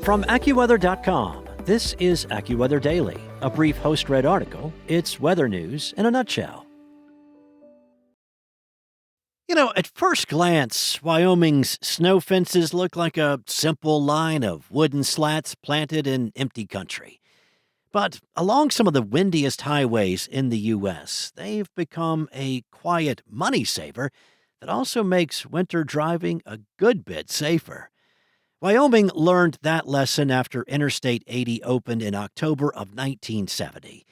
From AccuWeather.com, this is AccuWeather Daily, a brief host-read article. It's weather news in a nutshell. At first glance, Wyoming's snow fences look like a simple line of wooden slats planted in empty country. But along some of the windiest highways in the U.S., they've become a quiet money saver that also makes winter driving a good bit safer. Wyoming learned that lesson after Interstate 80 opened in October of 1970.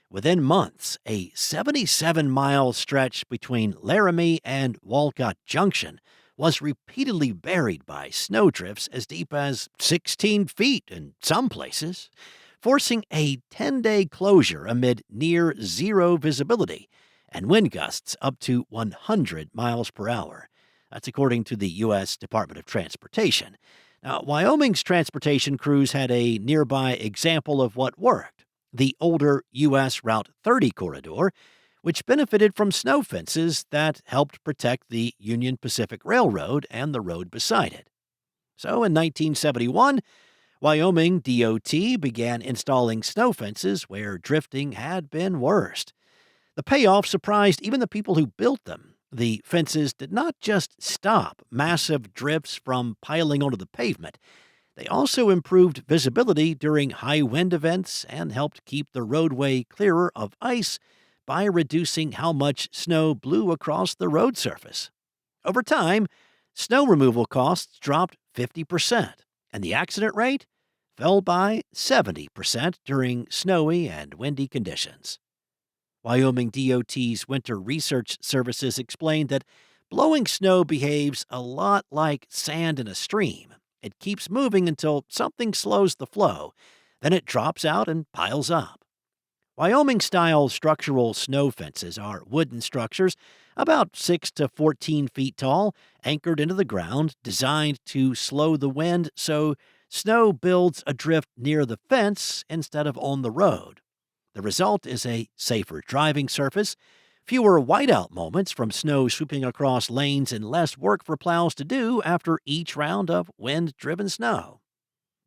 Within months, a 77-mile stretch between Laramie and Walcott Junction was repeatedly buried by snowdrifts as deep as 16 feet in some places, forcing a 10-day closure amid near-zero visibility and wind gusts up to 100 miles per hour. That's according to the U.S. Department of Transportation. Now, Wyoming's transportation crews had a nearby example of what worked: the older U.S. Route 30 corridor, which benefited from snow fences that helped protect the Union Pacific Railroad and the road beside it. So in 1971, Wyoming DOT began installing snow fences where drifting had been worst. The payoff surprised even the people who built them. The fences did not just stop massive drifts from piling onto the pavement. They also improved visibility during high wind events and helped keep the roadway clearer of ice by reducing how much snow blew across the road surface. Over time, snow removal costs dropped 50%, and the accident rate fell by 70% during snowy and windy conditions. Wyoming DOT's Winter Research Services explained that blowing snow behaves a lot like sand in a stream. It keeps moving until something slows the flow, then it drops out and piles up. Wyoming-style structural snow fences are wooden structures about 6 to 14 feet tall, anchored into the ground, designed to slow the wind so snow builds adrift near the fence instead of on the road. The result is a safer driving surface, fewer whiteout moments from snow swooping across lanes, and less work for plows to do after each round of wind-driven snow.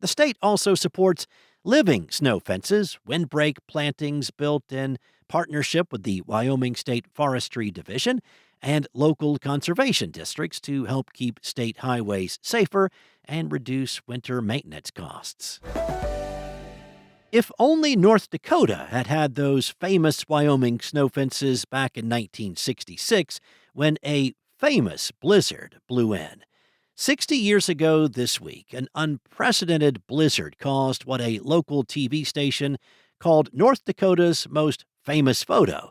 The state also supports living snow fences, windbreak plantings built in partnership with the Wyoming State Forestry Division and local conservation districts to help keep state highways safer and reduce winter maintenance costs. If only North Dakota had had those famous Wyoming snow fences back in 1966 when a famous blizzard blew in. 60 years ago this week, an unprecedented blizzard caused what a local TV station called North Dakota's most famous photo.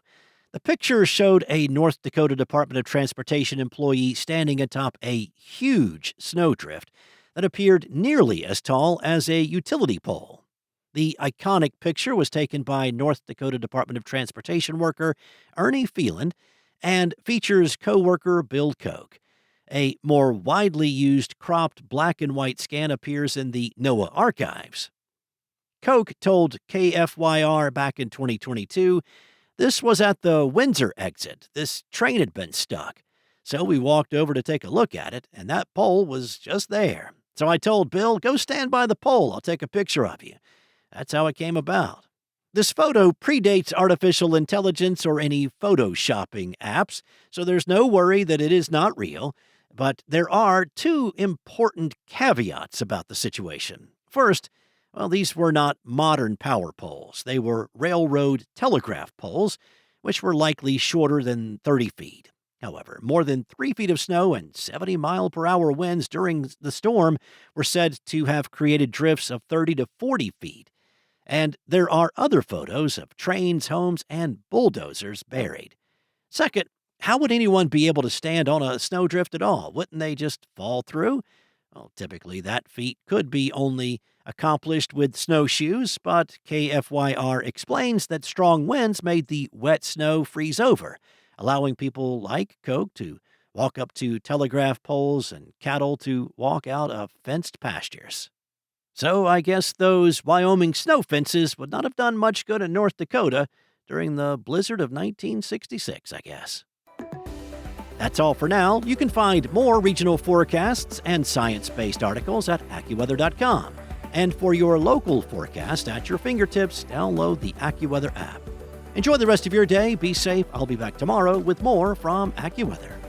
The picture showed a North Dakota Department of Transportation employee standing atop a huge snowdrift that appeared nearly as tall as a utility pole. The iconic picture was taken by North Dakota Department of Transportation worker Ernie Phelan and features co-worker Bill Koch. A more widely used cropped black and white scan appears in the NOAA archives. Koch told KFYR back in 2022, "This was at the Windsor exit. This train had been stuck. So we walked over to take a look at it, and that pole was just there. So I told Bill, go stand by the pole. I'll take a picture of you." That's how it came about. This photo predates artificial intelligence or any photoshopping apps, so there's no worry that it is not real. But there are two important caveats about the situation. First, these were not modern power poles. They were railroad telegraph poles, which were likely shorter than 30 feet. However, more than 3 feet of snow and 70-mile-per-hour winds during the storm were said to have created drifts of 30 to 40 feet. And there are other photos of trains, homes, and bulldozers buried. Second, how would anyone be able to stand on a snowdrift at all? Wouldn't they just fall through? Well, typically that feat could be only accomplished with snowshoes, but KFYR explains that strong winds made the wet snow freeze over, allowing people like Koch to walk up to telegraph poles and cattle to walk out of fenced pastures. So I guess those Wyoming snow fences would not have done much good in North Dakota during the blizzard of 1966, I guess. That's all for now. You can find more regional forecasts and science-based articles at AccuWeather.com. And for your local forecast at your fingertips, download the AccuWeather app. Enjoy the rest of your day. Be safe. I'll be back tomorrow with more from AccuWeather.